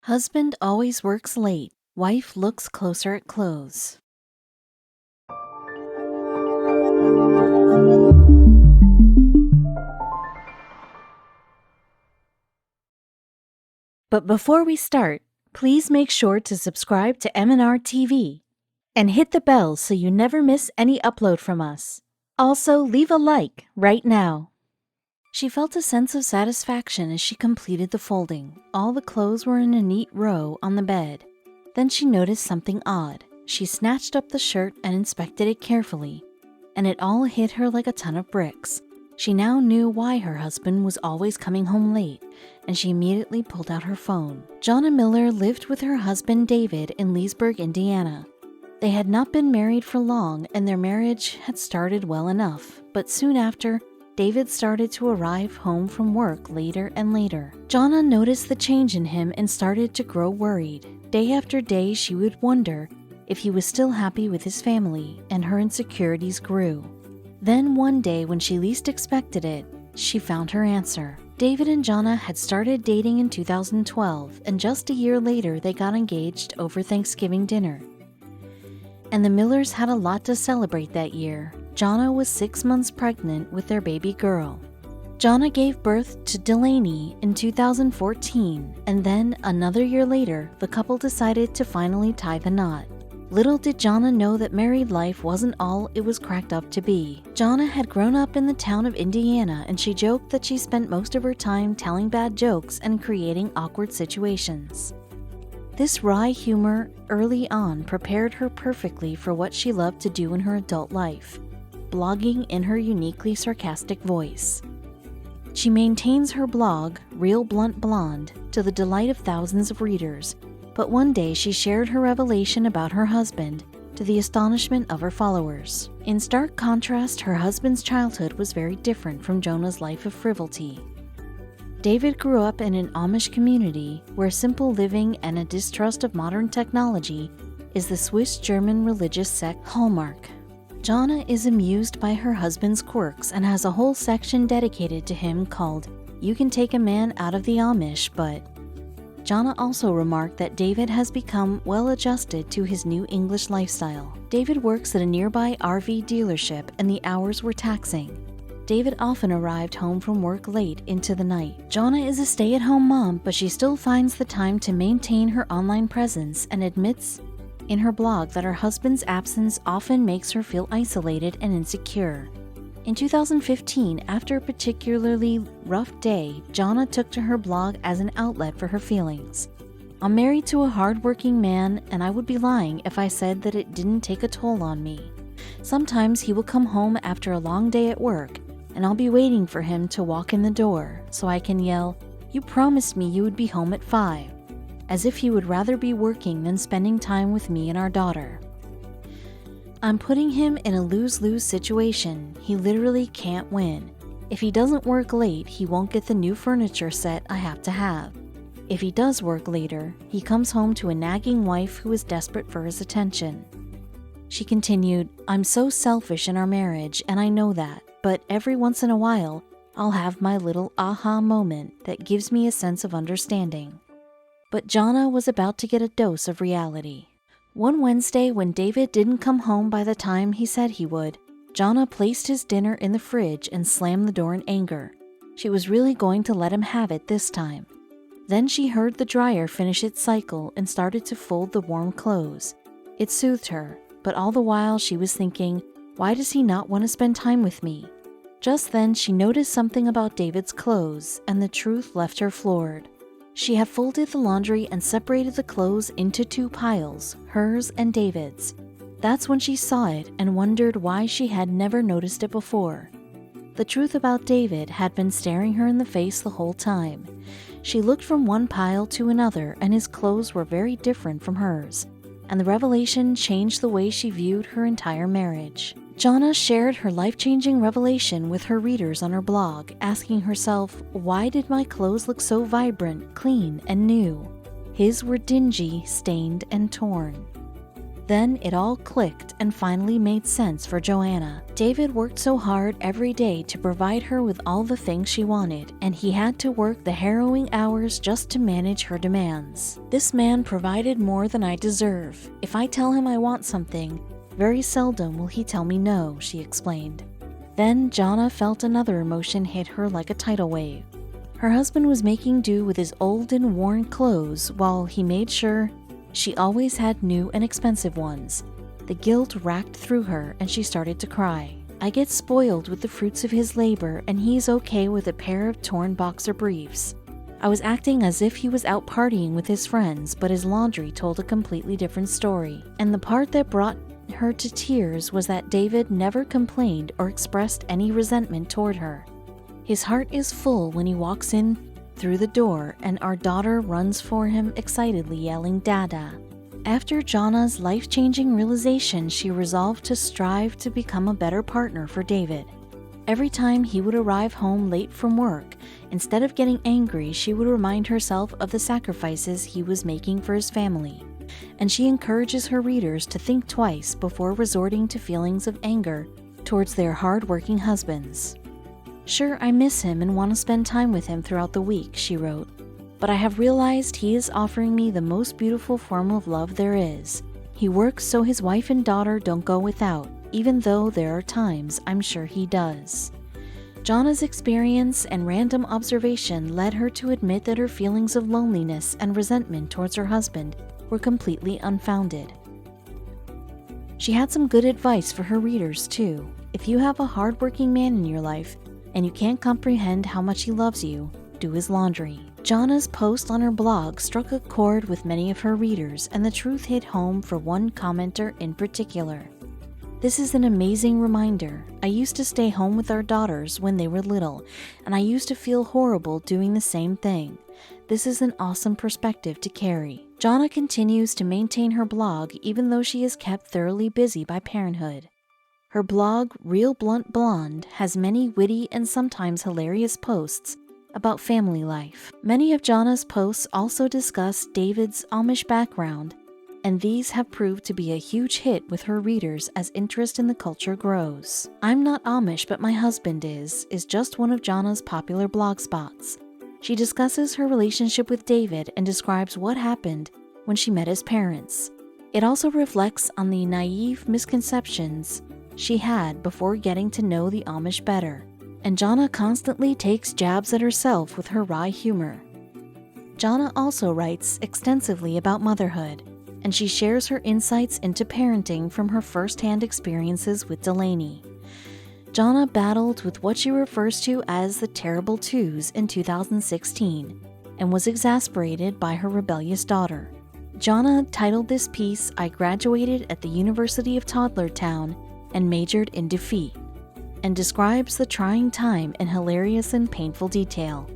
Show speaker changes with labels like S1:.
S1: Husband always works late. Wife looks closer at clothes. But before we start, please make sure to subscribe to m&rtv and hit the bell so you never miss any upload from us. Also, leave a like right now. She felt a sense of satisfaction as she completed the folding. All the clothes were in a neat row on the bed. Then she noticed something odd. She snatched up the shirt and inspected it carefully, and it all hit her like a ton of bricks. She now knew why her husband was always coming home late, and she immediately pulled out her phone. Jonna Miller lived with her husband David in Leesburg, Indiana. They had not been married for long, and their marriage had started well enough, but soon after, David started to arrive home from work later and later. Jonna noticed the change in him and started to grow worried. Day after day, she would wonder if he was still happy with his family, and her insecurities grew. Then one day, when she least expected it, she found her answer. David and Jonna had started dating in 2012, and just a year later, they got engaged over Thanksgiving dinner. And the Millers had a lot to celebrate that year. Jonna was 6 months pregnant with their baby girl. Jonna gave birth to Delaney in 2014, and then another year later, the couple decided to finally tie the knot. Little did Jonna know that married life wasn't all it was cracked up to be. Jonna had grown up in the town of Indiana, and she joked that she spent most of her time telling bad jokes and creating awkward situations. This wry humor early on prepared her perfectly for what she loved to do in her adult life, blogging in her uniquely sarcastic voice. She maintains her blog, Real Blunt Blonde, to the delight of thousands of readers, but one day she shared her revelation about her husband to the astonishment of her followers. In stark contrast, her husband's childhood was very different from Jonna's life of frivolity. David grew up in an Amish community where simple living and a distrust of modern technology is the Swiss-German religious sect hallmark. Jonna is amused by her husband's quirks and has a whole section dedicated to him called "You Can Take a Man Out of the Amish," but Jonna also remarked that David has become well adjusted to his new English lifestyle. David works at a nearby RV dealership and the hours were taxing. David often arrived home from work late into the night. Jonna is a stay-at-home mom, but she still finds the time to maintain her online presence and admits in her blog that her husband's absence often makes her feel isolated and insecure. In 2015, after a particularly rough day, Jonna took to her blog as an outlet for her feelings. "I'm married to a hard-working man, and I would be lying if I said that it didn't take a toll on me. Sometimes he will come home after a long day at work, and I'll be waiting for him to walk in the door so I can yell, 'You promised me you would be home at 5,' as if he would rather be working than spending time with me and our daughter. I'm putting him in a lose-lose situation. He literally can't win. If he doesn't work late, he won't get the new furniture set I have to have. If he does work later, he comes home to a nagging wife who is desperate for his attention." She continued, "I'm so selfish in our marriage, and I know that, but every once in a while, I'll have my little aha moment that gives me a sense of understanding." But Jonna was about to get a dose of reality. One Wednesday, when David didn't come home by the time he said he would, Jonna placed his dinner in the fridge and slammed the door in anger. She was really going to let him have it this time. Then she heard the dryer finish its cycle and started to fold the warm clothes. It soothed her, but all the while she was thinking, why does he not want to spend time with me? Just then she noticed something about David's clothes, and the truth left her floored. She had folded the laundry and separated the clothes into 2 piles, hers and David's. That's when she saw it and wondered why she had never noticed it before. The truth about David had been staring her in the face the whole time. She looked from one pile to another, and his clothes were very different from hers, and the revelation changed the way she viewed her entire marriage. Jonna shared her life-changing revelation with her readers on her blog, asking herself, why did my clothes look so vibrant, clean, and new? His were dingy, stained, and torn. Then it all clicked and finally made sense for Joanna. David worked so hard every day to provide her with all the things she wanted, and he had to work the harrowing hours just to manage her demands. This man provided more than I deserve. If I tell him I want something, very seldom will he tell me no, she explained. Then Jonna felt another emotion hit her like a tidal wave. Her husband was making do with his old and worn clothes while he made sure she always had new and expensive ones. The guilt racked through her and she started to cry. I get spoiled with the fruits of his labor and he's okay with a pair of torn boxer briefs. I was acting as if he was out partying with his friends, but his laundry told a completely different story. And the part that brought her to tears was that David never complained or expressed any resentment toward her. His heart is full when he walks in through the door and our daughter runs for him excitedly yelling "Dada." After Jonna's life-changing realization, she resolved to strive to become a better partner for David. Every time he would arrive home late from work, instead of getting angry, she would remind herself of the sacrifices he was making for his family. And she encourages her readers to think twice before resorting to feelings of anger towards their hard-working husbands. Sure, I miss him and want to spend time with him throughout the week, she wrote, but I have realized he is offering me the most beautiful form of love there is. He works so his wife and daughter don't go without, even though there are times I'm sure he does. Jonna's experience and random observation led her to admit that her feelings of loneliness and resentment towards her husband were completely unfounded. She had some good advice for her readers, too. If you have a hard-working man in your life, and you can't comprehend how much he loves you, do his laundry. Jonna's post on her blog struck a chord with many of her readers, and the truth hit home for one commenter in particular. This is an amazing reminder. I used to stay home with our daughters when they were little, and I used to feel horrible doing the same thing. This is an awesome perspective to carry. Jonna continues to maintain her blog even though she is kept thoroughly busy by parenthood. Her blog, Real Blunt Blonde, has many witty and sometimes hilarious posts about family life. Many of Jonna's posts also discuss David's Amish background, and these have proved to be a huge hit with her readers as interest in the culture grows. I'm Not Amish But My Husband is just one of Jonna's popular blog spots. She discusses her relationship with David and describes what happened when she met his parents. It also reflects on the naive misconceptions she had before getting to know the Amish better, and Jonna constantly takes jabs at herself with her wry humor. Jonna also writes extensively about motherhood, and she shares her insights into parenting from her first-hand experiences with Delaney. Jonna battled with what she refers to as the terrible twos in 2016, and was exasperated by her rebellious daughter. Jonna titled this piece, "I Graduated at the University of Toddlertown and Majored in Defeat," and describes the trying time in hilarious and painful detail.